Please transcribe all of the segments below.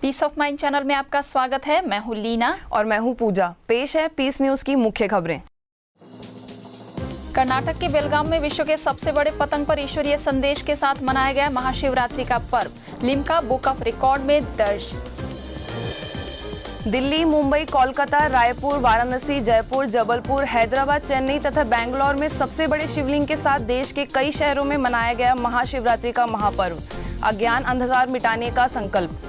Piece of mind channel में आपका स्वागत है। मैं हूं लीना और मैं हूं पूजा। पेश है पीस न्यूज की मुख्य खबरें। कर्नाटक के बेलगाम में विश्व के सबसे बड़े पतंग पर ईश्वरीय संदेश के साथ मनाया गया महाशिवरात्रि का पर्व लिम्का बुक ऑफ रिकॉर्ड में दर्ज। दिल्ली, मुंबई, कोलकाता, रायपुर, वाराणसी, जयपुर, जबलपुर, हैदराबाद, चेन्नई तथा बेंगलोर में सबसे बड़े शिवलिंग के साथ देश के कई शहरों में मनाया गया महाशिवरात्रि का महापर्व। अज्ञान अंधकार मिटाने का संकल्प।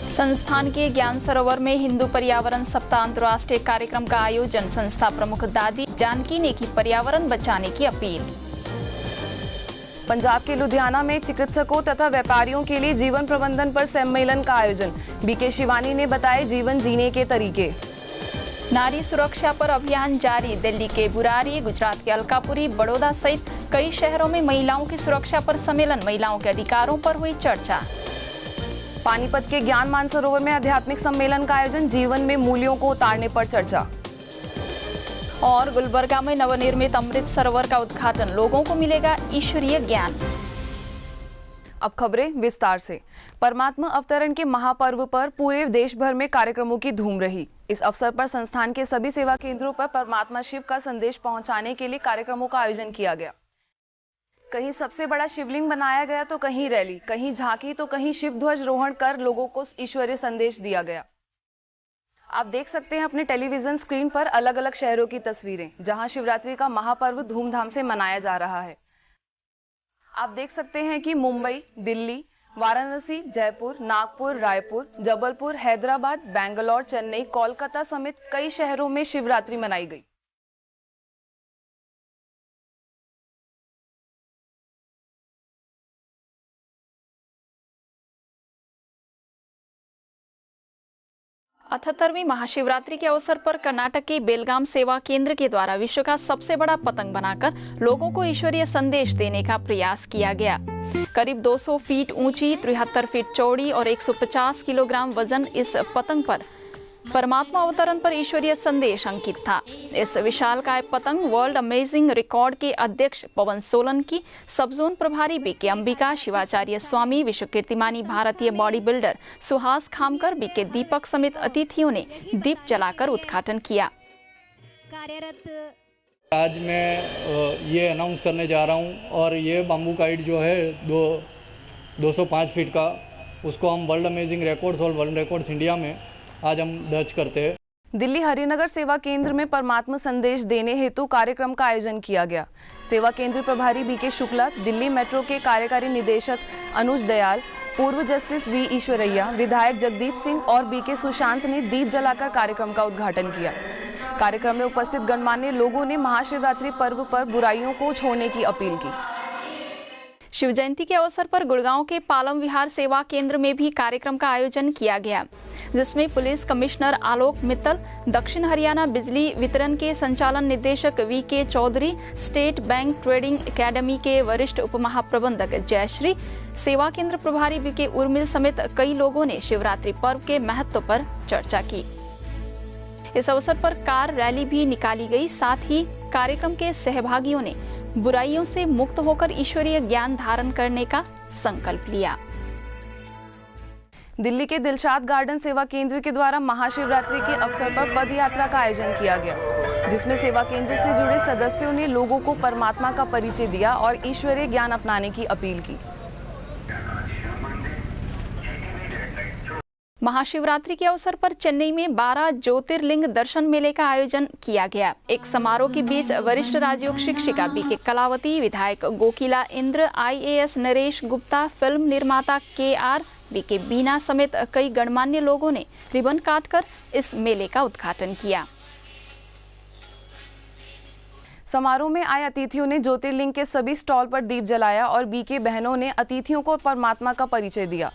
संस्थान के ज्ञान सरोवर में हिंदू पर्यावरण सप्ताह अंतर्राष्ट्रीय कार्यक्रम का आयोजन। संस्था प्रमुख दादी जानकी ने की पर्यावरण बचाने की अपील। पंजाब के लुधियाना में चिकित्सकों तथा व्यापारियों के लिए जीवन प्रबंधन पर सम्मेलन का आयोजन। बीके शिवानी ने बताए जीवन जीने के तरीके। नारी सुरक्षा पर अभियान जारी। दिल्ली के बुरारी, गुजरात के अलकापुरी, बड़ौदा सहित कई शहरों में महिलाओं की सुरक्षा पर सम्मेलन। महिलाओं के अधिकारों पर हुई चर्चा। पानीपत के ज्ञान मानसरोवर में आध्यात्मिक सम्मेलन का आयोजन। जीवन में मूल्यों को उतारने पर चर्चा। और गुलबर्गा में नवनिर्मित अमृत सरोवर का उद्घाटन। लोगों को मिलेगा ईश्वरीय ज्ञान। अब खबरें विस्तार से। परमात्मा अवतरण के महापर्व पर पूरे देश भर में कार्यक्रमों की धूम रही। इस अवसर पर संस्थान के सभी सेवा केंद्रों पर परमात्मा शिव का संदेश पहुंचाने के लिए कार्यक्रमों का आयोजन किया गया। कहीं सबसे बड़ा शिवलिंग बनाया गया तो कहीं रैली, कहीं झांकी तो कहीं शिव ध्वज रोहण कर लोगों को ईश्वरीय संदेश दिया गया। आप देख सकते हैं अपने टेलीविजन स्क्रीन पर अलग अलग शहरों की तस्वीरें, जहां शिवरात्रि का महापर्व धूमधाम से मनाया जा रहा है। आप देख सकते हैं कि मुंबई, दिल्ली, वाराणसी, जयपुर, नागपुर, रायपुर, जबलपुर, हैदराबाद, बेंगलोर, चेन्नई, कोलकाता समेत कई शहरों में शिवरात्रि मनाई गई। अठहत्तरवीं महाशिवरात्रि के अवसर पर कर्नाटक के बेलगाम सेवा केंद्र के द्वारा विश्व का सबसे बड़ा पतंग बनाकर लोगों को ईश्वरीय संदेश देने का प्रयास किया गया। करीब 200 फीट ऊंची, 73 फीट चौड़ी और 150 किलोग्राम वजन इस पतंग पर परमात्मा अवतरण पर ईश्वरीय संदेश अंकित था। इस विशालकाय पतंग वर्ल्ड अमेजिंग रिकॉर्ड के अध्यक्ष पवन सोलंकी, सब जोन प्रभारी बीके अंबिका, शिवाचार्य स्वामी, विश्व कीर्तिमानी भारतीय body builder Suhas Khamkar, BK Deepak समेत अतिथियों ने दीप जलाकर उद्घाटन किया। आज मैं ये अनाउंस करने जा रहा हूँ और ये बाम्बू काइट जो है 205 फीट का, उसको हम वर्ल्ड अमेजिंग रिकॉर्ड्स और वर्ल्ड रिकॉर्ड्स इंडिया में आज हम दर्ज करते हैं। दिल्ली हरिनगर सेवा केंद्र में परमात्मा संदेश देने हेतु कार्यक्रम का आयोजन किया गया। सेवा केंद्र प्रभारी बीके शुक्ला, दिल्ली मेट्रो के कार्यकारी निदेशक अनुज दयाल, पूर्व जस्टिस वी ईश्वरैया, विधायक जगदीप सिंह और बीके सुशांत ने दीप जलाकर कार्यक्रम का उद्घाटन किया। कार्यक्रम में उपस्थित गणमान्य लोगों ने महाशिवरात्रि पर्व पर बुराइयों को छोड़ने की अपील की। शिव जयंती के अवसर पर गुड़गांव के पालम विहार सेवा केंद्र में भी कार्यक्रम का आयोजन किया गया, जिसमें पुलिस कमिश्नर आलोक मित्तल, दक्षिण हरियाणा बिजली वितरण के संचालन निदेशक VK Chaudhary, State Bank Trading Academy के वरिष्ठ उपमहाप्रबंधक जयश्री, सेवा केंद्र प्रभारी वीके उर्मिल समेत कई लोगों ने शिवरात्रि पर्व के महत्व पर चर्चा की। इस अवसर पर कार रैली भी निकाली गई। साथ ही कार्यक्रम के सहभागियों ने बुराइयों से मुक्त होकर ईश्वरीय ज्ञान धारण करने का संकल्प लिया। दिल्ली के दिलशाद गार्डन सेवा केंद्र के द्वारा महाशिवरात्रि के अवसर पर पद यात्रा का आयोजन किया गया, जिसमें सेवा केंद्र से जुड़े सदस्यों ने लोगों को परमात्मा का परिचय दिया और ईश्वरीय ज्ञान अपनाने की अपील की। महाशिवरात्रि के अवसर पर चेन्नई में 12 ज्योतिर्लिंग दर्शन मेले का आयोजन किया गया। एक समारोह के बीच वरिष्ठ राजयोग शिक्षिका बीके कलावती, विधायक गोकिला इंद्र, IAS नरेश गुप्ता, फिल्म निर्माता KR, बीके बीना समेत कई गणमान्य लोगों ने रिबन काटकर इस मेले का उद्घाटन किया। समारोह में आए अतिथियों ने ज्योतिर्लिंग के सभी स्टॉल पर दीप जलाया और बीके बहनों ने अतिथियों को परमात्मा का परिचय दिया।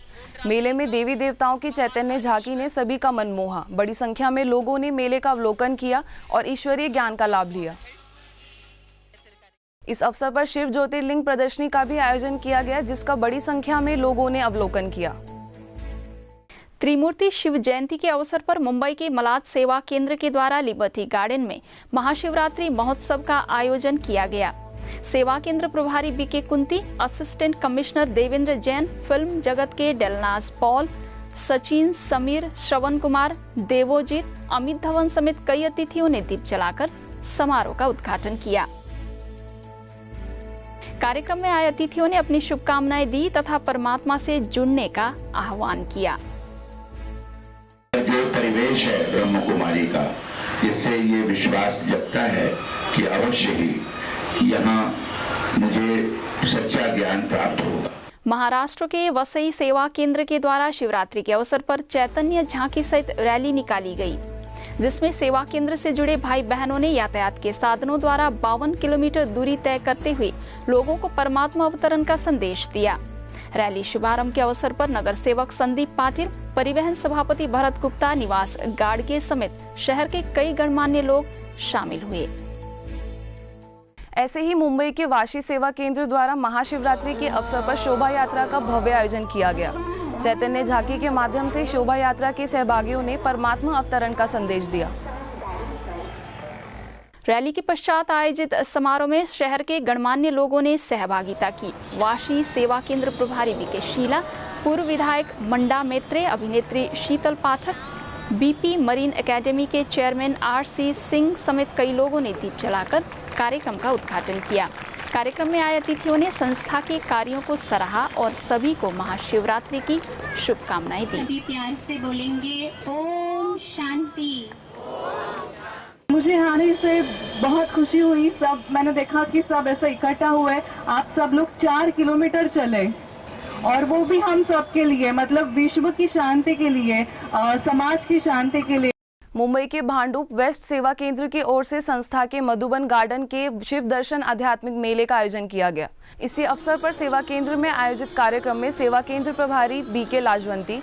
मेले में देवी देवताओं की चैतन्य झांकी ने सभी का मन मोहा। बड़ी संख्या में लोगों ने मेले का अवलोकन किया और ईश्वरीय ज्ञान का लाभ लिया। इस अवसर पर शिव ज्योतिर्लिंग प्रदर्शनी का भी आयोजन किया गया, जिसका बड़ी संख्या में लोगों ने अवलोकन किया। त्रिमूर्ति शिव जयंती के अवसर पर मुंबई के मलाज सेवा केंद्र के द्वारा लिबर्टी गार्डन में महाशिवरात्रि महोत्सव का आयोजन किया गया। सेवा केंद्र प्रभारी BK Kunti, assistant commissioner Devendra Jain, film जगत के डेलनाज पॉल, सचिन, समीर, श्रवण कुमार, देवोजीत, अमित धवन समेत कई अतिथियों ने दीप जलाकर समारोह का उद्घाटन किया। कार्यक्रम में आए अतिथियों ने अपनी शुभकामनाएं दी तथा परमात्मा से जुड़ने का आह्वान किया। जो परिवेश है ब्रह्म कुमारी का, इससे ये विश्वास जगता है कि अवश्य ही यहाँ मुझे सच्चा ज्ञान प्राप्त होगा। महाराष्ट्र के वसई सेवा केंद्र के द्वारा शिवरात्रि के अवसर पर चैतन्य झांकी सहित रैली निकाली गई, जिसमें सेवा केंद्र से जुड़े भाई बहनों ने यातायात के साधनों द्वारा 52 किलोमीटर दूरी तय करते हुए लोगों को परमात्मा अवतरण का संदेश दिया। रैली शुभारंभ के अवसर पर नगर सेवक संदीप पाटिल, परिवहन सभापति भरत गुप्ता, निवास गाड़गे समेत शहर के कई गणमान्य लोग शामिल हुए। ऐसे ही मुंबई के वाशी सेवा केंद्र द्वारा महाशिवरात्रि के अवसर पर शोभा यात्रा का भव्य आयोजन किया गया। चैतन्य झांकी के माध्यम से शोभा यात्रा के सहभागियों ने परमात्मा अवतरण का संदेश दिया। रैली के पश्चात आयोजित समारोह में शहर के गणमान्य लोगों ने सहभागिता की। वाशी सेवा केंद्र प्रभारी बीके शीला, पूर्व विधायक मंडा मेत्रे, अभिनेत्री शीतल पाठक, बीपी मरीन एकेडमी के चेयरमैन आरसी सिंह समेत कई लोगों ने दीप जलाकर कार्यक्रम का उद्घाटन किया। कार्यक्रम में आए अतिथियों ने संस्था के कार्यों को सराहा और सभी को महाशिवरात्रि की शुभकामनाएं दी। सभी प्यार से बोलेंगे ओम शांति। मुझे आने से बहुत खुशी हुई। सब मैंने देखा कि सब ऐसा इकट्ठा हुए। आप सब लोग 4 किलोमीटर चले और वो भी हम सब के लिए, मतलब विश्व की शांति के लिए, समाज की शांति के लिए। मुंबई के भांडुप वेस्ट सेवा केंद्र की ओर से संस्था के मधुबन गार्डन के शिव दर्शन आध्यात्मिक मेले का आयोजन किया गया। इसी अवसर पर सेवा केंद्र में आयोजित कार्यक्रम में सेवा केंद्र प्रभारी बीके लाजवंती,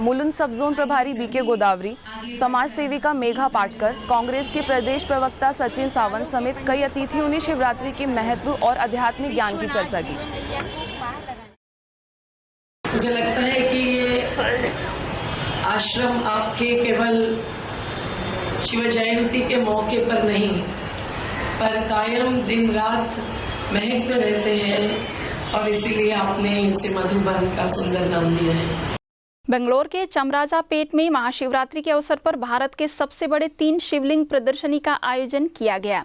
मुलुंद सब जोन प्रभारी बीके गोदावरी, समाज सेविका मेघा पाटकर, कांग्रेस के प्रदेश प्रवक्ता सचिन सावंत समेत कई अतिथियों ने शिवरात्रि के महत्व और आध्यात्मिक ज्ञान की चर्चा की। मुझे लगता है कि ये आश्रम आपके केवल शिव जयंती के मौके पर नहीं, पर कायम दिन रात महकते रहते हैं और इसीलिए आपने इसे मधुबन का सुंदर नाम दिया है। बेंगलोर के चमराजापेट में महाशिवरात्रि के अवसर पर भारत के सबसे बड़े 3 शिवलिंग प्रदर्शनी का आयोजन किया गया।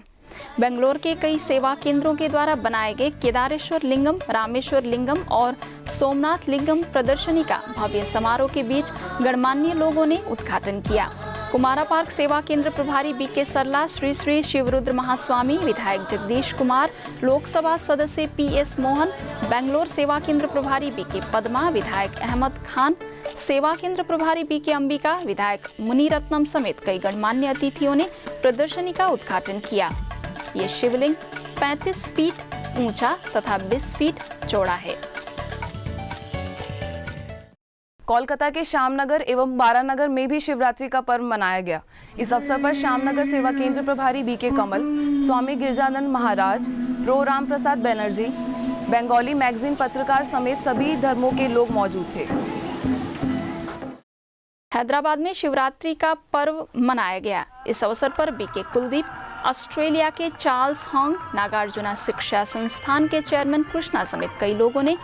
बेंगलोर के कई सेवा केंद्रों के द्वारा बनाए गए केदारेश्वर लिंगम, रामेश्वर लिंगम और सोमनाथ लिंगम प्रदर्शनी का भव्य समारोह के बीच गणमान्य लोगों ने उद्घाटन किया। कुमारा पार्क सेवा केंद्र प्रभारी बीके सरला, श्री श्री शिवरुद्र महास्वामी, विधायक जगदीश कुमार, लोकसभा सदस्य पीएस मोहन, बेंगलोर सेवा केंद्र प्रभारी बीके पद्मा, विधायक अहमद खान, सेवा केंद्र प्रभारी बीके अंबिका, विधायक मुनिरत्नम समेत कई गणमान्य अतिथियों ने प्रदर्शनी का उद्घाटन किया। ये शिवलिंग 35 फीट ऊंचा तथा 20 फीट चौड़ा है। कोलकाता के श्यामनगर एवं बारानगर में भी शिवरात्रि का पर्व मनाया गया। इस अवसर पर श्यामनगर सेवा केंद्र प्रभारी बीके कमल, स्वामी गिरजानंद महाराज, प्रो राम प्रसाद बनर्जी, बंगाली मैगजीन पत्रकार समेत सभी धर्मों के लोग मौजूद थे। हैदराबाद में शिवरात्रि का पर्व मनाया गया। इस अवसर पर बीके कुलदीप, ऑस्ट्रेलिया के चार्ल्स हॉन्ग, नागार्जुना शिक्षा संस्थान के चेयरमैन कृष्णा समेत कई लोगों ने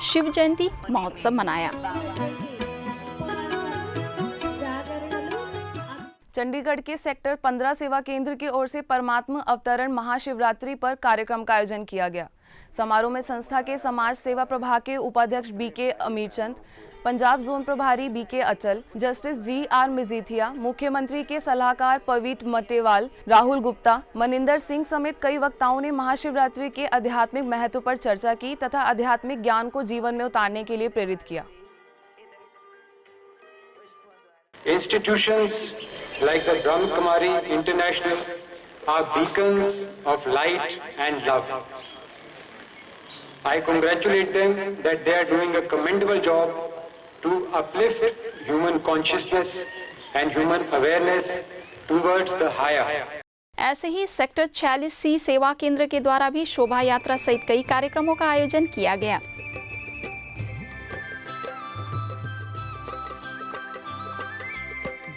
शिव जयंती महोत्सव मनाया। चंडीगढ़ के सेक्टर 15 सेवा केंद्र की ओर से परमात्मा अवतरण महाशिवरात्रि पर कार्यक्रम का आयोजन किया गया। समारोह में संस्था के समाज सेवा प्रभाग के उपाध्यक्ष बीके अमीरचंद, पंजाब जोन प्रभारी बीके अचल, जस्टिस जी.आर. मजीठिया, मुख्यमंत्री के सलाहकार पविट मटेवाल, राहुल गुप्ता, मनिंदर सिंह समेत कई वक्ताओं ने महाशिवरात्रि के आध्यात्मिक महत्व पर चर्चा की तथा आध्यात्मिक ज्ञान को जीवन में उतारने के लिए प्रेरित किया। Institutions like the Brahma Kumari International are beacons of light and love. I congratulate them that they are doing a commendable job to uplift human consciousness and human awareness towards the higher. ऐसे ही sector 46C सेवा केंद्र के द्वारा भी शोभा यात्रा सहित कई कार्यक्रमों का आयोजन किया गया।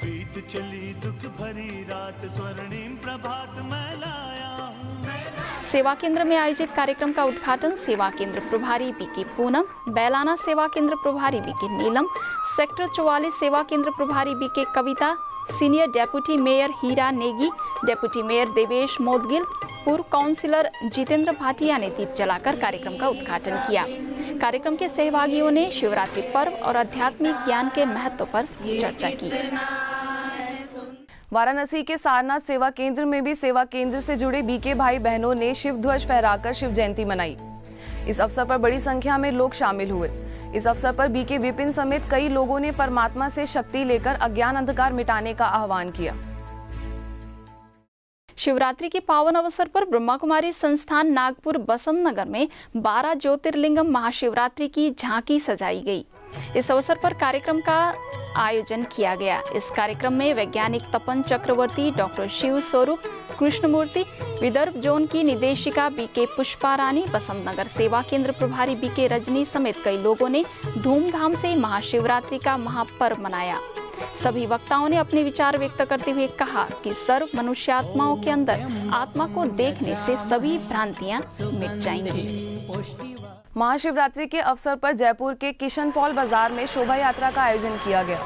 बीत चली दुख भरी रात, स्वर्णिम प्रभात में लाया हूं। सेवा केंद्र में आयोजित कार्यक्रम का उद्घाटन सेवा केंद्र प्रभारी बीके पूनम, बैलाना सेवा केंद्र प्रभारी बीके नीलम, सेक्टर 44 सेवा केंद्र प्रभारी बीके कविता, सीनियर डेप्यूटी मेयर हीरा नेगी, डेप्यूटी मेयर देवेश मोदगिल, पूर्व काउंसिलर जितेंद्र भाटिया ने दीप जलाकर कार्यक्रम का उद्घाटन किया। कार्यक्रम के सहभागियों ने शिवरात्रि पर्व और आध्यात्मिक ज्ञान के महत्व पर चर्चा की। वाराणसी के सारनाथ सेवा केंद्र में भी सेवा केंद्र से जुड़े बीके भाई बहनों ने शिव ध्वज फहराकर शिव जयंती मनाई। इस अवसर पर बड़ी संख्या में लोग शामिल हुए। इस अवसर पर बीके विपिन समेत कई लोगों ने परमात्मा से शक्ति लेकर अज्ञान अंधकार मिटाने का आह्वान किया। शिवरात्रि के पावन अवसर पर ब्रह्मा कुमारी संस्थान नागपुर बसंत नगर में 12 ज्योतिर्लिंगम महाशिवरात्रि की झांकी सजाई गई। इस अवसर पर कार्यक्रम का आयोजन किया गया। इस कार्यक्रम में वैज्ञानिक तपन चक्रवर्ती, डॉक्टर शिव स्वरूप कृष्णमूर्ति, विदर्भ जोन की निदेशिका बीके पुष्पा रानी, बसंत नगर सेवा केंद्र प्रभारी बीके रजनी समेत कई लोगों ने धूमधाम से महाशिवरात्रि का महापर्व मनाया। सभी वक्ताओं ने अपने विचार व्यक्त करते हुए कहा कि सर्व मनुष्यात्माओं के अंदर आत्मा को देखने से सभी भ्रांतियां मिट जाएंगी। महाशिवरात्रि के अवसर पर जयपुर के किशन पॉल बाजार में शोभा यात्रा का आयोजन किया गया।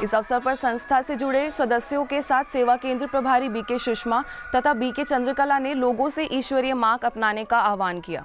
इस अवसर पर संस्था से जुड़े सदस्यों के साथ सेवा केंद्र प्रभारी बीके सुषमा तथा बीके चंद्रकला ने लोगों से ईश्वरीय मार्ग अपनाने का आह्वान किया।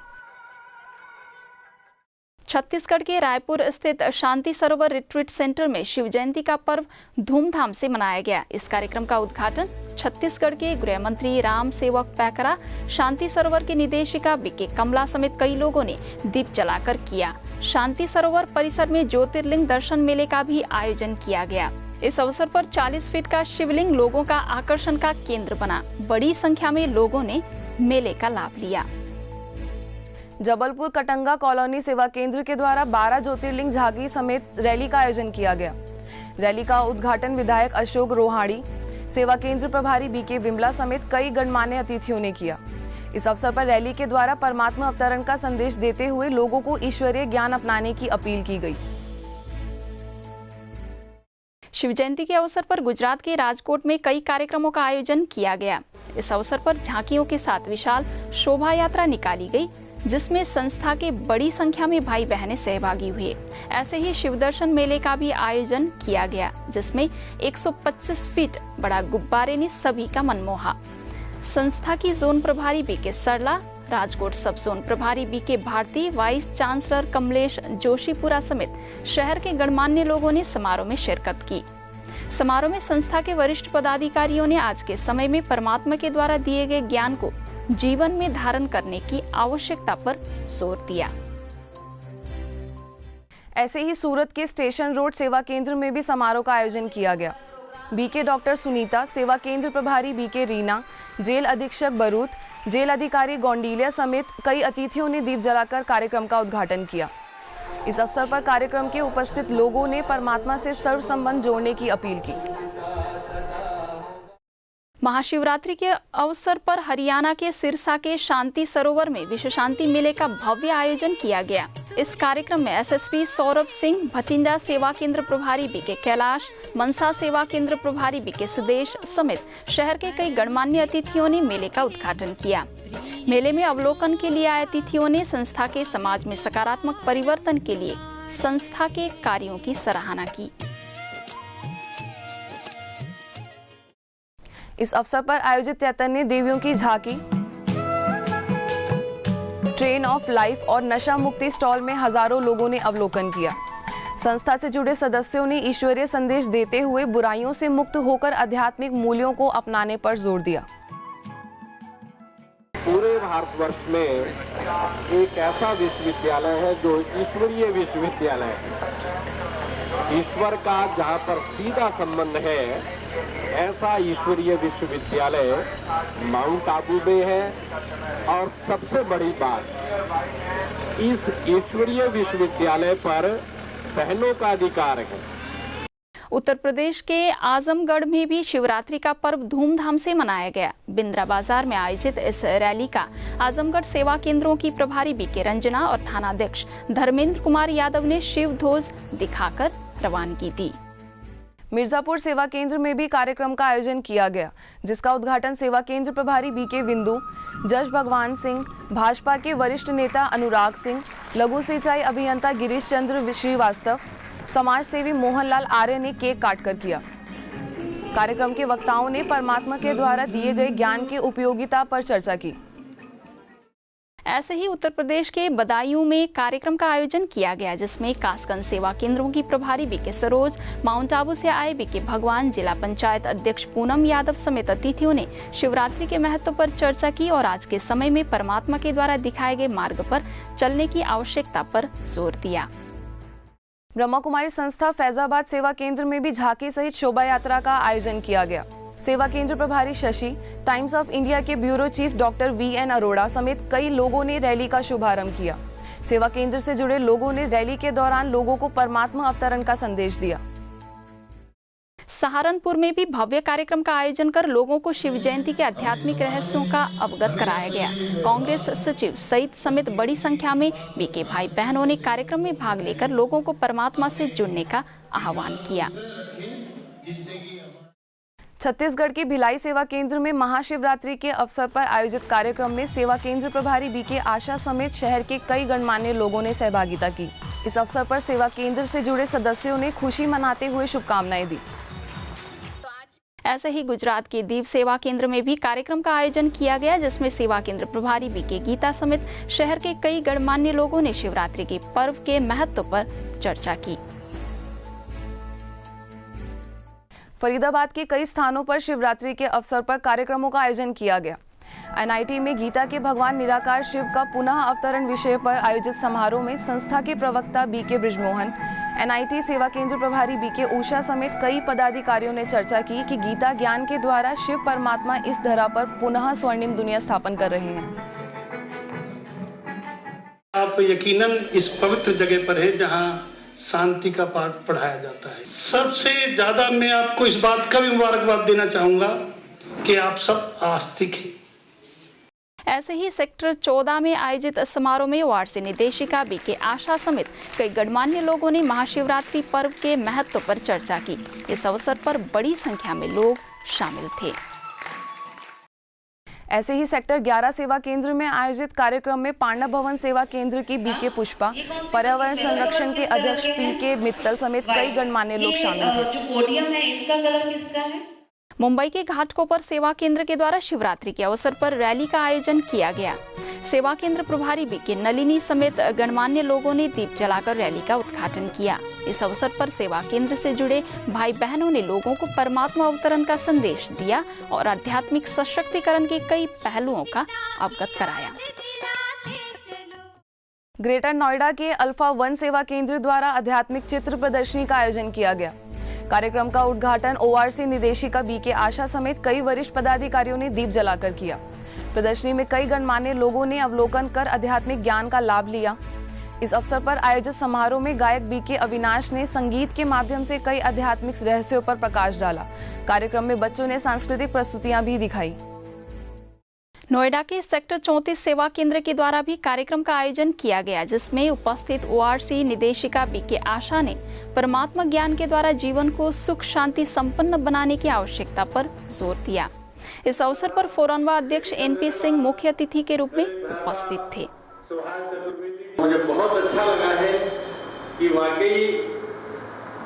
छत्तीसगढ़ के रायपुर स्थित शांति सरोवर रिट्रीट सेंटर में शिव जयंती का पर्व धूमधाम से मनाया गया। इस कार्यक्रम का उद्घाटन छत्तीसगढ़ के गृह मंत्री राम सेवक पैकरा, शांति सरोवर की निदेशिका बीके कमला समेत कई लोगों ने दीप जलाकर किया। शांति सरोवर परिसर में ज्योतिर्लिंग दर्शन मेले का भी आयोजन किया गया। इस अवसर पर 40 फीट का शिवलिंग लोगों का आकर्षण का केंद्र बना। बड़ी संख्या में लोगों ने मेले का लाभ लिया। जबलपुर कटंगा कॉलोनी सेवा केंद्र के द्वारा 12 ज्योतिर्लिंग झांकी समेत रैली का आयोजन किया गया। रैली का उद्घाटन विधायक अशोक रोहाड़ी, सेवा केंद्र प्रभारी बीके विमला समेत कई गणमान्य अतिथियों ने किया। इस अवसर पर रैली के द्वारा परमात्मा अवतरण का संदेश देते हुए लोगों को ईश्वरीय ज्ञान अपनाने की अपील की गई। शिव जयंती के अवसर पर गुजरात के राजकोट में कई कार्यक्रमों का आयोजन किया गया। इस अवसर पर झांकियों के साथ विशाल शोभा यात्रा निकाली गई, जिसमें संस्था के बड़ी संख्या में भाई बहनें सहभागी हुए। ऐसे ही शिव दर्शन मेले का भी आयोजन किया गया, जिसमें 125 फीट बड़ा गुब्बारे ने सभी का मन मोहा। संस्था की जोन प्रभारी बीके सरला, राजकोट सब जोन प्रभारी BK Bharati, vice chancellor Kamlesh Joshipura समेत शहर के गणमान्य लोगों ने समारोह में शिरकत की। समारोह में संस्था के वरिष्ठ पदाधिकारियों ने आज के समय में परमात्मा के द्वारा दिए गए ज्ञान को जीवन में धारण करने की आवश्यकता पर जोर दिया। ऐसे ही सूरत के स्टेशन रोड सेवा केंद्र में भी समारोह का आयोजन किया गया। बीके डॉक्टर सुनीता, सेवा केंद्र प्रभारी बीके रीना, जेल अधीक्षक बरूद, जेल अधिकारी गोंडीलिया समेत कई अतिथियों ने दीप जलाकर कार्यक्रम का उद्घाटन किया। इस अवसर पर कार्यक्रम के उपस्थित लोगों ने परमात्मा से सर्व संबंध जोड़ने की अपील की। महाशिवरात्रि के अवसर पर हरियाणा के सिरसा के शांति सरोवर में विश्व शांति मेले का भव्य आयोजन किया गया। इस कार्यक्रम में एसएसपी सौरभ सिंह, भटिंडा सेवा केंद्र प्रभारी बीके कैलाश, मनसा सेवा केंद्र प्रभारी बीके सुदेश समेत शहर के कई गणमान्य अतिथियों ने मेले का उद्घाटन किया। मेले में अवलोकन के लिए आए अतिथियों ने संस्था के समाज में सकारात्मक परिवर्तन के लिए संस्था के कार्यों की सराहना की। इस अवसर पर आयोजित चैतन्य देवियों की झांकी, ट्रेन ऑफ लाइफ और नशा मुक्ति स्टॉल में हजारों लोगों ने अवलोकन किया। संस्था से जुड़े सदस्यों ने ईश्वरीय संदेश देते हुए बुराइयों से मुक्त होकर आध्यात्मिक मूल्यों को अपनाने पर जोर दिया। पूरे भारतवर्ष में एक ऐसा विश्वविद्यालय है जो ईश्वरीय विश्वविद्यालय है। ईश्वर का जहाँ पर सीधा संबंध है, ऐसा ईश्वरीय विश्वविद्यालय माउंट आबू में है। और सबसे बड़ी बात, इस ईश्वरीय विश्वविद्यालय पर बहनों का अधिकार है। उत्तर प्रदेश के आजमगढ़ में भी शिवरात्रि का पर्व धूमधाम से मनाया गया। बिंद्रा बाजार में आयोजित इस रैली का आजमगढ़ सेवा केंद्रों की प्रभारी बीके रंजना और थानाध्यक्ष धर्मेंद्र कुमार यादव ने शिव ध्वज दिखाकर रवानगी दी। मिर्जापुर सेवा केंद्र में भी कार्यक्रम का आयोजन किया गया, जिसका उद्घाटन सेवा केंद्र प्रभारी बीके बिंदु, जश भगवान सिंह, भाजपा के वरिष्ठ नेता अनुराग सिंह, लघु सिंचाई अभियंता गिरीश चंद्र श्रीवास्तव, समाज सेवी मोहनलाल आर्य ने केक काटकर किया। कार्यक्रम के वक्ताओं ने परमात्मा के द्वारा दिए गए ज्ञान की उपयोगिता पर चर्चा की। ऐसे ही उत्तर प्रदेश के बदायूं में कार्यक्रम का आयोजन किया गया, जिसमें कासगंज सेवा केंद्रों की प्रभारी बीके सरोज, माउंट आबू से आए बीके भगवान, जिला पंचायत अध्यक्ष पूनम यादव समेत अतिथियों ने शिवरात्रि के महत्व पर चर्चा की और आज के समय में परमात्मा के द्वारा दिखाए गए मार्ग पर चलने की आवश्यकता पर जोर दिया। ब्रह्मा कुमारी संस्था फैजाबाद सेवा केंद्र में भी झांकी सहित शोभा यात्रा का आयोजन किया गया। सेवा केंद्र प्रभारी शशि, टाइम्स ऑफ इंडिया के bureau chief doctor VN Arora समेत कई लोगों ने रैली का शुभारंभ किया। सेवा केंद्र से जुड़े लोगों ने रैली के दौरान लोगों को परमात्मा अवतरण का संदेश दिया। सहारनपुर में भी भव्य कार्यक्रम का आयोजन कर लोगों को शिव जयंती के आध्यात्मिक रहस्यों का अवगत कराया गया। कांग्रेस सचिव सईद समेत बड़ी संख्या में बीके भाई बहनों ने कार्यक्रम में भाग लेकर लोगों को परमात्मा से जुड़ने का आह्वान किया। छत्तीसगढ़ के भिलाई सेवा केंद्र में महाशिवरात्रि के अवसर पर आयोजित कार्यक्रम में सेवा केंद्र प्रभारी बीके आशा समेत शहर के कई गणमान्य लोगों ने सहभागिता की। इस अवसर पर सेवा केंद्र से जुड़े सदस्यों ने खुशी मनाते हुए शुभकामनाएं दी। ऐसे ही गुजरात के दीव सेवा केंद्र में भी कार्यक्रम का आयोजन किया गया, जिसमें सेवा केंद्र प्रभारी बीके गीता समेत शहर के कई गणमान्य लोगों ने शिवरात्रि के पर्व के महत्व पर चर्चा की। फरीदाबाद के कई स्थानों पर शिवरात्रि के अवसर पर कार्यक्रमों का आयोजन किया गया। एनआईटी में गीता के भगवान निराकार शिव का पुनः अवतरण विषय पर आयोजित समारोह में संस्था के प्रवक्ता बीके बृजमोहन, एनआईटी सेवा केंद्र प्रभारी बीके उषा समेत कई पदाधिकारियों ने चर्चा की कि गीता ज्ञान के द्वारा शिव परमात्मा इस धरा पर पुनः स्वर्णिम दुनिया स्थापन कर रहे हैं। आप यकीनन इस पवित्र जगह पर है जहां शांति का पाठ पढ़ाया जाता है। सबसे ज्यादा मैं आपको इस बात का भी मुबारकबाद देना चाहूंगा कि आप सब आस्तिक हैं। ऐसे ही सेक्टर 14 में आयोजित समारोह में वार्ड से निदेशिका बीके आशा समेत कई गणमान्य लोगों ने महाशिवरात्रि पर्व के महत्व पर चर्चा की। इस अवसर पर बड़ी संख्या में लोग शामिल थे। ऐसे ही सेक्टर 11 सेवा केंद्र में आयोजित कार्यक्रम में पांडव भवन सेवा केंद्र की बीके पुष्पा, पर्यावरण संरक्षण के अध्यक्ष पीके मित्तल समेत कई गणमान्य लोग शामिल थे। जो पोडियम है इसका कलर किसका है? मुंबई के घाटकोपर सेवा केंद्र के द्वारा शिवरात्रि के अवसर पर रैली का आयोजन किया गया। सेवा केंद्र प्रभारी बीके नलिनी समेत गणमान्य लोगों ने दीप जलाकर रैली का उद्घाटन किया। इस अवसर पर सेवा केंद्र से जुड़े भाई बहनों ने लोगों को परमात्मा अवतरण का संदेश दिया और आध्यात्मिक सशक्तिकरण के कई पहलुओं का अवगत कराया। ग्रेटर नोएडा के अल्फा 1 सेवा केंद्र द्वारा आध्यात्मिक चित्र प्रदर्शनी का आयोजन किया गया। कार्यक्रम का उद्घाटन ओआरसी निदेशिका बीके आशा समेत कई वरिष्ठ पदाधिकारियों ने दीप जलाकर किया। प्रदर्शनी में कई गणमान्य लोगों ने अवलोकन कर आध्यात्मिक ज्ञान का लाभ लिया। इस अवसर पर आयोजित समारोह में गायक बीके अविनाश ने संगीत के माध्यम से कई आध्यात्मिक रहस्यों पर प्रकाश डाला। कार्यक्रम में बच्चों ने सांस्कृतिक प्रस्तुतियां भी दिखाई। नोएडा के सेक्टर 34 सेवा केंद्र के द्वारा भी कार्यक्रम का आयोजन किया गया, जिसमें उपस्थित ओआरसी निदेशिका बीके आशा ने परमात्मा ज्ञान के द्वारा जीवन को सुख शांति संपन्न बनाने की आवश्यकता पर जोर दिया। इस अवसर पर फोरनवा अध्यक्ष एनपी सिंह मुख्य अतिथि के रूप में उपस्थित थे। मुझे बहुत अच्छा लगा है कि वाकई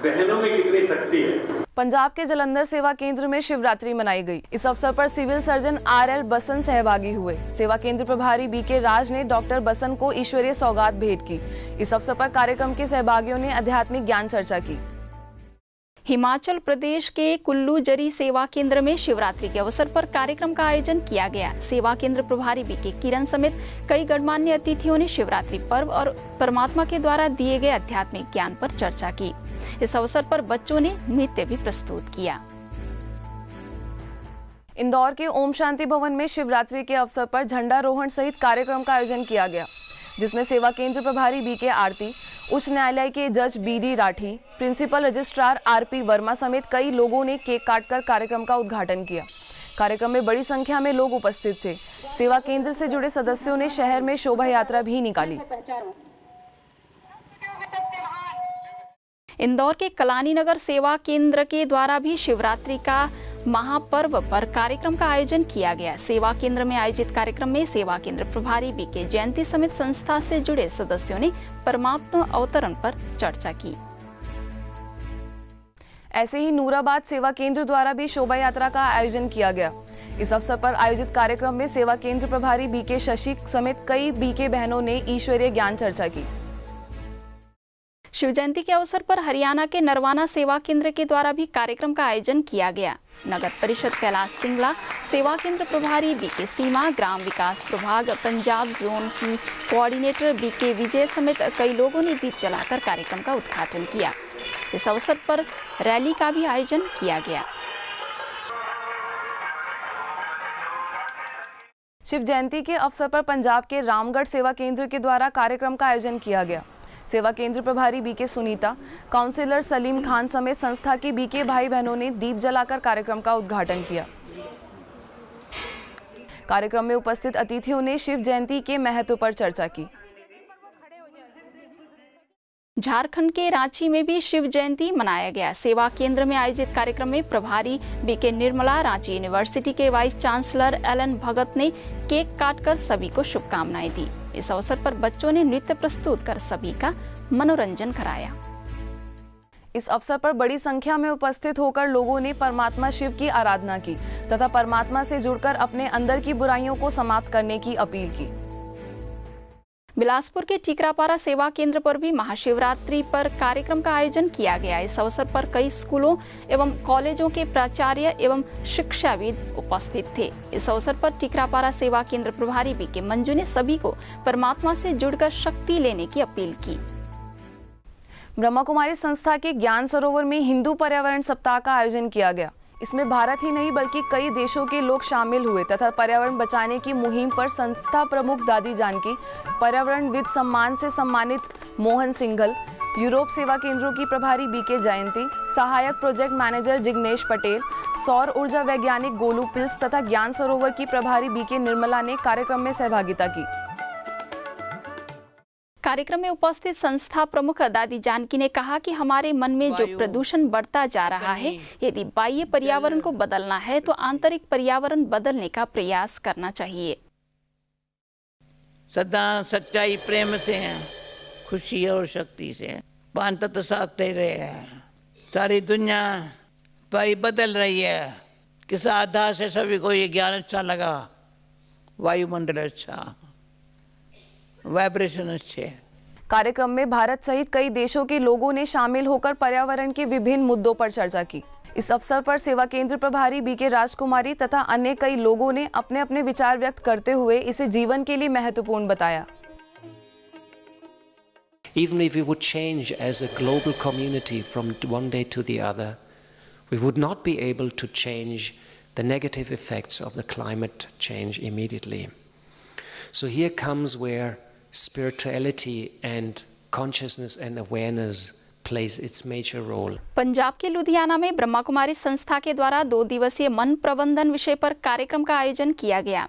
बहनों में कितनी शक्ति है। पंजाब के जलंधर सेवा केंद्र में शिवरात्रि मनाई गई। इस अवसर पर सिविल सर्जन आरएल बसन सहभागी हुए। सेवा केंद्र प्रभारी बीके राज ने डॉक्टर बसन को ईश्वरीय सौगात भेंट की। इस अवसर पर कार्यक्रम के सहभागियों ने आध्यात्मिक ज्ञान चर्चा की। हिमाचल प्रदेश के कुल्लू जरी सेवा केंद्र में शिवरात्रि के अवसर पर कार्यक्रम का आयोजन किया गया। सेवा केंद्र प्रभारी बीके किरण समेत कई गणमान्य अतिथियों ने शिवरात्रि पर्व और परमात्मा के द्वारा दिए गए आध्यात्मिक ज्ञान पर चर्चा की। इस अवसर पर बच्चों ने नृत्य भी प्रस्तुत किया। इंदौर के ओम शांति भवन में शिवरात्रि के अवसर पर झंडारोहण सहित कार्यक्रम का आयोजन किया गया, जिसमें सेवा केंद्र प्रभारी बीके आरती, उच्च न्यायालय के जज BD Rathi, principal registrar RP Verma समेत कई लोगों ने केक काटकर कार्यक्रम का उद्घाटन किया। कार्यक्रम में बड़ी संख्या में लोग उपस्थित थे। सेवा केंद्र से जुड़े सदस्यों ने शहर में शोभा यात्रा भी निकाली। इंदौर के कलानी नगर सेवा केंद्र के द्वारा भी शिवरात्रि का महापर्व पर कार्यक्रम का आयोजन किया गया। सेवा केंद्र में आयोजित कार्यक्रम में सेवा केंद्र प्रभारी बीके जयंती समेत संस्था से जुड़े सदस्यों ने परमात्मा अवतरण पर चर्चा की। ऐसे ही नूराबाद सेवा केंद्र द्वारा भी शोभा यात्रा का आयोजन किया गया। इस अवसर पर आयोजित कार्यक्रम में सेवा केंद्र प्रभारी बीके शशि समेत कई बीके बहनों ने ईश्वरीय ज्ञान चर्चा की। शिव जयंती के अवसर पर हरियाणा के नरवाना सेवा केंद्र के द्वारा भी कार्यक्रम का आयोजन किया गया। नगर परिषद कैलाश सिंगला, सेवा केंद्र प्रभारी बीके सीमा, ग्राम विकास प्रभाग पंजाब जोन की कोऑर्डिनेटर बीके विजय समेत कई लोगों ने दीप जलाकर कार्यक्रम का उद्घाटन किया। इस अवसर पर रैली का भी आयोजन किया गया। शिव जयंती के अवसर पर पंजाब के रामगढ़ सेवा केंद्र के द्वारा कार्यक्रम का आयोजन किया गया। सेवा केंद्र प्रभारी बीके सुनीता, काउंसिलर सलीम खान समेत संस्था के बीके भाई बहनों ने दीप जलाकर कार्यक्रम का उद्घाटन किया। कार्यक्रम में उपस्थित अतिथियों ने शिव जयंती के महत्व पर चर्चा की। झारखंड के रांची में भी शिव जयंती मनाया गया। सेवा केंद्र में आयोजित कार्यक्रम में प्रभारी बीके निर्मला, रांची यूनिवर्सिटी के वाइस चांसलर एलन भगत ने केक काटकर सभी को शुभकामनाएं दी। इस अवसर पर बच्चों ने नृत्य प्रस्तुत कर सभी का मनोरंजन कराया। इस अवसर पर बड़ी संख्या में उपस्थित होकर लोगों ने परमात्मा शिव की आराधना की तथा परमात्मा से जुड़कर अपने अंदर की बुराइयों को समाप्त करने की अपील की। बिलासपुर के टीकरापारा सेवा केंद्र पर भी महाशिवरात्रि पर कार्यक्रम का आयोजन किया गया। इस अवसर पर कई स्कूलों एवं कॉलेजों के प्राचार्य एवं शिक्षाविद उपस्थित थे। इस अवसर पर टीकरापारा सेवा केंद्र प्रभारी बीके मंजू ने सभी को परमात्मा से जुड़कर शक्ति लेने की अपील की। ब्रह्मा कुमारी संस्था के ज्ञान सरोवर में हिंदू पर्यावरण सप्ताह का आयोजन किया गया। इसमें भारत ही नहीं बल्कि कई देशों के लोग शामिल हुए तथा पर्यावरण बचाने की मुहिम पर संस्था प्रमुख दादी जानकी, पर्यावरणविद सम्मान से सम्मानित मोहन सिंघल, यूरोप सेवा केंद्रों की प्रभारी बीके जयंती, सहायक प्रोजेक्ट मैनेजर जिग्नेश पटेल, सौर ऊर्जा वैज्ञानिक गोलू पिल्स तथा ज्ञान सरोवर की प्रभारी बीके निर्मला ने कार्यक्रम में सहभागिता की। कार्यक्रम में उपस्थित संस्था प्रमुख दादी जानकी ने कहा कि हमारे मन में जो प्रदूषण बढ़ता जा रहा है, यदि बाह्य पर्यावरण को बदलना है तो आंतरिक पर्यावरण बदलने का प्रयास करना चाहिए। सदा सच्चाई प्रेम से है, खुशी और शक्ति से पांच तत्व साधते रहे। सारी दुनिया भाई बदल रही है। किस आधार से सभी को ये ज्ञान अच्छा लगा? वायुमंडल अच्छा, वाइब्रेशन अच्छे। कार्यक्रम में भारत सहित कई देशों के लोगों ने शामिल होकर पर्यावरण के विभिन्न मुद्दों पर चर्चा की। इस अवसर पर सेवा केंद्र प्रभारी बीके राजकुमारी तथा अन्य कई लोगों ने अपने अपने विचार व्यक्त करते हुए इसे जीवन के लिए महत्वपूर्ण बताया। Even if we would change as a global community from one day to the other, we would not be able to change the negative effects of the climate change immediately. So here comes where spirituality and consciousness and awareness plays its major role. Punjab के लुधियाना में ब्रह्मा कुमारी संस्था के द्वारा 2 दिवसीय मन प्रबंधन विषय पर कार्यक्रम का आयोजन किया गया।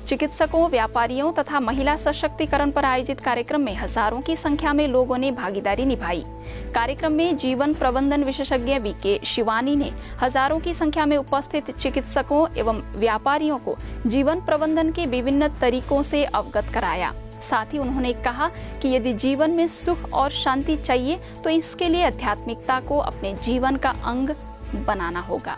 चिकित्सकों, व्यापारियों तथा महिला सशक्तिकरण पर आयोजित कार्यक्रम में हजारों की संख्या में लोगों ने भागीदारी निभाई। कार्यक्रम में जीवन प्रबंधन विशेषज्ञ बीके शिवानी ने हजारों की संख्या में उपस्थित चिकित्सकों एवं व्यापारियों को जीवन प्रबंधन के विभिन्न तरीकों से अवगत कराया। साथ ही उन्होंने कहा कि यदि जीवन में सुख और शांति चाहिए तो इसके लिए आध्यात्मिकता को अपने जीवन का अंग बनाना होगा।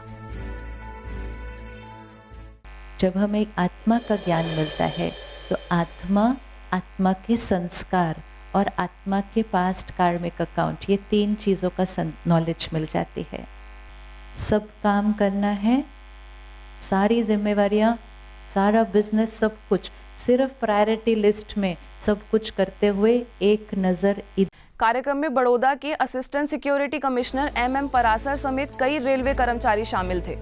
जब हमें एक आत्मा का ज्ञान मिलता है तो आत्मा के संस्कार और आत्मा के पास्ट कार्मिक अकाउंट, ये 3 चीज़ों का नॉलेज मिल जाती है। सब काम करना है, सारी जिम्मेवारियां, सारा बिजनेस, सब कुछ सिर्फ प्रायोरिटी लिस्ट में सब कुछ करते हुए एक नज़र। कार्यक्रम में बड़ौदा के assistant security commissioner MM Parashar समेत कई रेलवे कर्मचारी शामिल थे।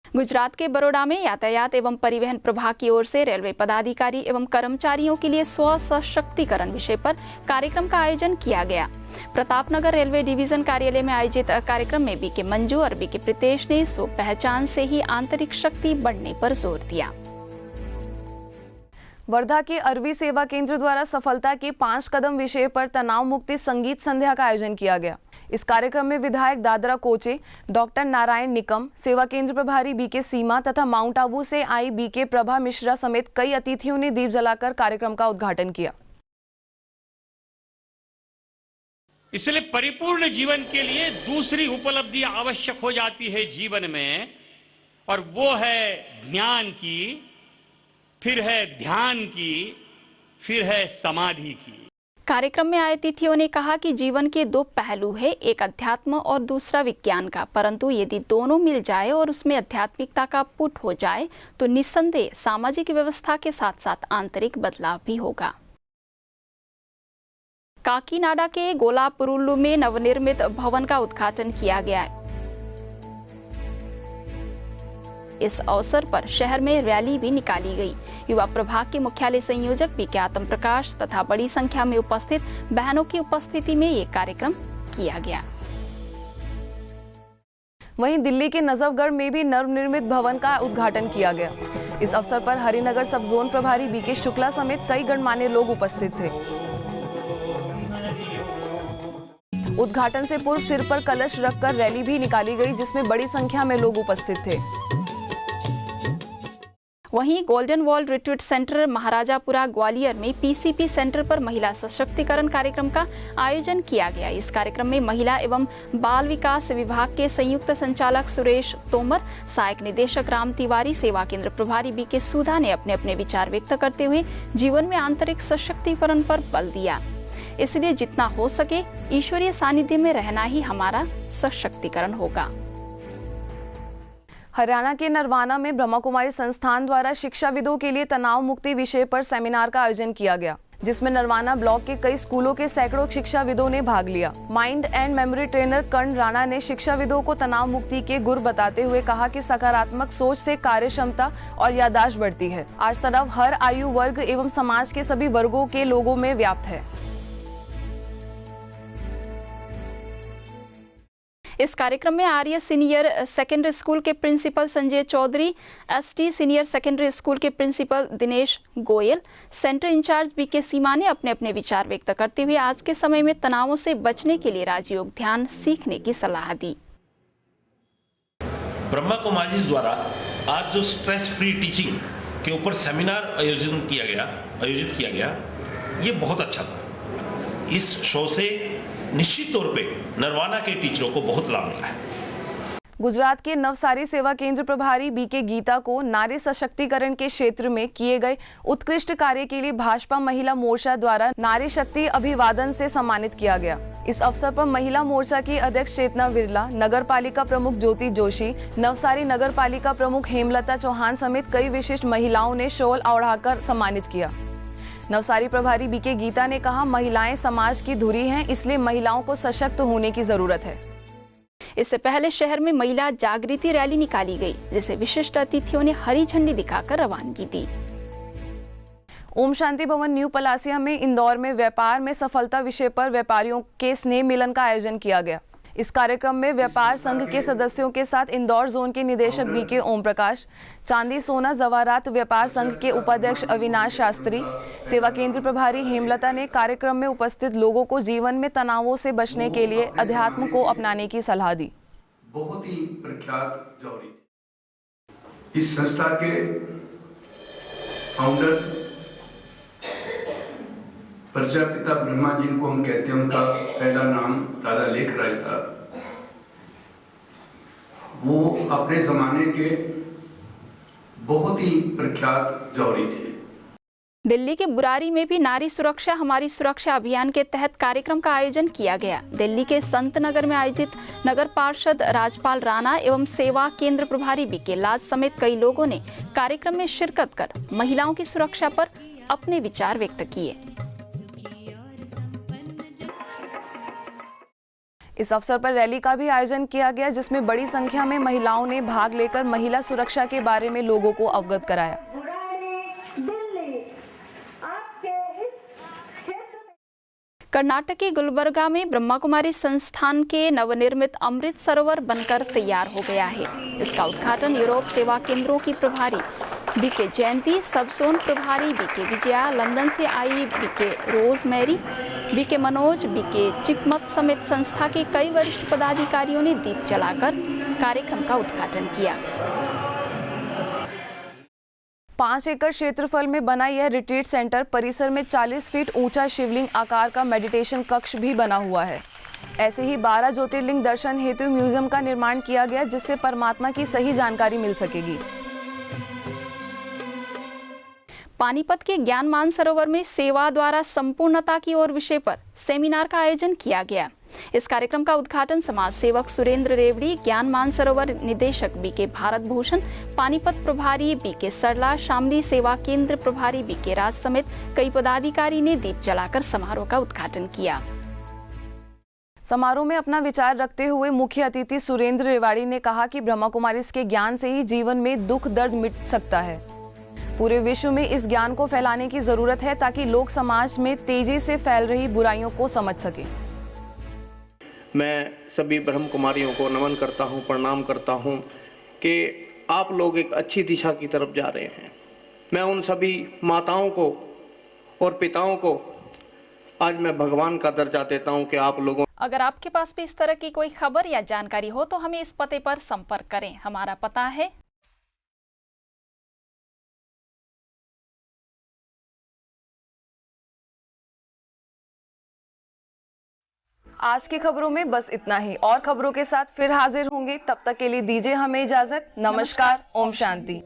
गुजरात के बड़ौदा में यातायात एवं परिवहन प्रभाग की ओर से रेलवे पदाधिकारी एवं कर्मचारियों के लिए स्व सशक्तिकरण विषय पर कार्यक्रम का आयोजन किया गया। प्रतापनगर रेलवे डिवीजन कार्यालय में आयोजित कार्यक्रम में बीके मंजू और बीके प्रीतेश ने स्व पहचान से ही आंतरिक शक्ति बढ़ने पर जोर दिया। वर्धा के अरवी सेवा केंद्र द्वारा सफलता के 5 कदम विषय पर तनाव मुक्ति संगीत संध्या का आयोजन किया गया। इस कार्यक्रम में विधायक दादरा कोचे, डॉक्टर नारायण निकम, सेवा केंद्र प्रभारी बीके सीमा तथा माउंट आबू से आई बीके प्रभा मिश्रा समेत कई अतिथियों ने दीप जलाकर कार्यक्रम का उद्घाटन किया। इसलिए परिपूर्ण जीवन के लिए दूसरी उपलब्धि आवश्यक हो जाती है जीवन में, और वो है ज्ञान की, फिर है ध्यान की, फिर है समाधि की। कार्यक्रम में आए अतिथियों ने कहा कि जीवन के दो पहलू है, एक अध्यात्म और दूसरा विज्ञान का, परंतु यदि दोनों मिल जाए और उसमें आध्यात्मिकता का पुट हो जाए तो निस्संदेह सामाजिक व्यवस्था के साथ साथ आंतरिक बदलाव भी होगा। काकीनाडा के गोलापुरुल्लू में नवनिर्मित भवन का उद्घाटन किया गया है। इस अवसर पर शहर में रैली भी निकाली गई। युवा प्रभाग के मुख्यालय संयोजक बीके आत्म प्रकाश तथा बड़ी संख्या में उपस्थित बहनों की उपस्थिति में ये कार्यक्रम किया गया। वहीं दिल्ली के नजफगढ़ में भी नवनिर्मित भवन का उद्घाटन किया गया। इस अवसर पर हरिनगर सब जोन प्रभारी बीके शुक्ला समेत कई गणमान्य लोग उपस्थित थे। उद्घाटन से पूर्व सिर पर कलश रखकर रैली भी निकाली गई, जिसमें बड़ी संख्या में लोग उपस्थित थे। वहीं golden wall retreat centre Maharajapura Gwalior में पीसीपी सेंटर पर महिला सशक्तिकरण कार्यक्रम का आयोजन किया गया। इस कार्यक्रम में महिला एवं बाल विकास विभाग के संयुक्त संचालक सुरेश तोमर, सहायक निदेशक राम तिवारी, सेवा केंद्र प्रभारी बीके सुधा ने अपने अपने विचार व्यक्त करते हुए जीवन में आंतरिक सशक्तिकरण पर बल दिया। इसलिए जितना हो सके ईश्वरीय सानिध्य में रहना ही हमारा सशक्तिकरण होगा। हरियाणा के नरवाना में ब्रह्मा कुमारी संस्थान द्वारा शिक्षाविदों के लिए तनाव मुक्ति विषय पर सेमिनार का आयोजन किया गया, जिसमें नरवाना ब्लॉक के कई स्कूलों के सैकड़ों शिक्षाविदों ने भाग लिया। माइंड एंड मेमोरी ट्रेनर कर्ण राणा ने शिक्षाविदों को तनाव मुक्ति के गुर बताते हुए कहा कि सकारात्मक सोच से कार्य क्षमता और याददाश्त बढ़ती है। आज तनाव हर आयु वर्ग एवं समाज के सभी वर्गों के लोगों में व्याप्त है। इस कार्यक्रम में आर्य सीनियर सेकेंडरी स्कूल के principal Sanjay Chaudhary, ST senior secondary school के principal Dinesh Goyal, centre incharge BK Seema ने अपने अपने विचार व्यक्त करते हुए आज के समय में तनावों से बचने के लिए राजयोग ध्यान सीखने की सलाह दी। ब्रह्मा कुमारी द्वारा आज जो स्ट्रेस फ्री टीचिंग के ऊपर सेमिनार आयोजित किया गया, ये बहुत अच्छा था। इस शो से निश्चित तौर पे नरवाना के टीचरों को बहुत लाभ मिला है। गुजरात के नवसारी सेवा केंद्र प्रभारी बीके गीता को नारी सशक्तिकरण के क्षेत्र में किए गए उत्कृष्ट कार्य के लिए भाजपा महिला मोर्चा द्वारा नारी शक्ति अभिवादन से सम्मानित किया गया। इस अवसर पर महिला मोर्चा की अध्यक्ष चेतना विरला, नगर पालिका प्रमुख ज्योति जोशी, नवसारी नगर पालिका प्रमुख हेमलता चौहान समेत कई विशिष्ट महिलाओं ने शॉल ओढ़ाकर सम्मानित किया। नवसारी प्रभारी बीके गीता ने कहा, महिलाएं समाज की धुरी हैं, इसलिए महिलाओं को सशक्त होने की जरूरत है। इससे पहले शहर में महिला जागृति रैली निकाली गई, जिसे विशिष्ट अतिथियों ने हरी झंडी दिखाकर रवानगी दी। ओम शांति भवन न्यू पलासिया में इंदौर में व्यापार में सफलता विषय पर व्यापारियों के स्नेह मिलन का आयोजन किया गया। इस कार्यक्रम में व्यापार संघ के सदस्यों के साथ इंदौर जोन के निदेशक बीके ओम प्रकाश, चांदी सोना जवाहरात व्यापार संघ के उपाध्यक्ष अविनाश शास्त्री, सेवा केंद्र प्रभारी हेमलता ने कार्यक्रम में उपस्थित लोगों को जीवन में तनावों से बचने के लिए अध्यात्म को अपनाने की सलाह दी। बहुत ही प्रख्यात जौहरी, इस संस्था के फाउंडर प्रजापिता ब्रह्मा जिनको हम कहते हैं, उनका पहला नाम दादा लेखराज था। वो अपने जमाने के बहुत ही प्रख्यात जौहरी थे। दिल्ली के बुरारी में भी नारी सुरक्षा हमारी सुरक्षा अभियान के तहत कार्यक्रम का आयोजन किया गया। दिल्ली के संत नगर में आयोजित नगर पार्षद राजपाल राणा एवं सेवा केंद्र प्रभारी बीके लाज समेत कई लोगों ने कार्यक्रम में शिरकत कर महिलाओं की सुरक्षा पर अपने विचार व्यक्त किए। इस अवसर पर रैली का भी आयोजन किया गया, जिसमें बड़ी संख्या में महिलाओं ने भाग लेकर महिला सुरक्षा के बारे में लोगों को अवगत कराया। कर्नाटक के गुलबर्गा में ब्रह्मा कुमारी संस्थान के नवनिर्मित अमृत सरोवर बनकर तैयार हो गया है। इसका उद्घाटन यूरोप सेवा केंद्रों की प्रभारी बीके जयंती, सब जोन प्रभारी बीके विजया, लंदन से आई बीके रोज मैरी, बीके मनोज, बीके चिकमत समेत संस्था के कई वरिष्ठ पदाधिकारियों ने दीप जलाकर कार्यक्रम का उद्घाटन किया। 5 एकड़ क्षेत्रफल में बना यह रिट्रीट सेंटर परिसर में 40 फीट ऊंचा शिवलिंग आकार का मेडिटेशन कक्ष भी बना हुआ है। ऐसे ही 12 ज्योतिर्लिंग दर्शन हेतु म्यूजियम का निर्माण किया गया, जिससे परमात्मा की सही जानकारी मिल सकेगी। पानीपत के ज्ञान मानसरोवर में सेवा द्वारा संपूर्णता की ओर विषय पर सेमिनार का आयोजन किया गया। इस कार्यक्रम का उद्घाटन समाज सेवक सुरेंद्र रेवड़ी, ज्ञान मानसरोवर निदेशक बीके भारत भूषण, पानीपत प्रभारी बीके सरला, शामली सेवा केंद्र प्रभारी बीके राज समेत कई पदाधिकारी ने दीप जलाकर समारोह का उद्घाटन किया। समारोह में अपना विचार रखते हुए मुख्य अतिथि सुरेंद्र रेवाड़ी ने कहा कि ब्रह्मा कुमारी के ज्ञान से ही जीवन में दुख दर्द मिट सकता है। पूरे विश्व में इस ज्ञान को फैलाने की जरूरत है ताकि लोग समाज में तेजी से फैल रही बुराइयों को समझ सके। मैं सभी ब्रह्म कुमारियों को नमन करता हूं, प्रणाम करता हूं कि आप लोग एक अच्छी दिशा की तरफ जा रहे हैं। मैं उन सभी माताओं को और पिताओं को आज मैं भगवान का दर्जा देता हूं कि आप लोगों। अगर आपके पास भी इस तरह की कोई खबर या जानकारी हो तो हमें इस पते पर संपर्क करें। हमारा पता है आज की खबरों में बस इतना ही। और खबरों के साथ फिर हाजिर होंगे, तब तक के लिए दीजिए हमें इजाजत। नमस्कार, ओम शांति।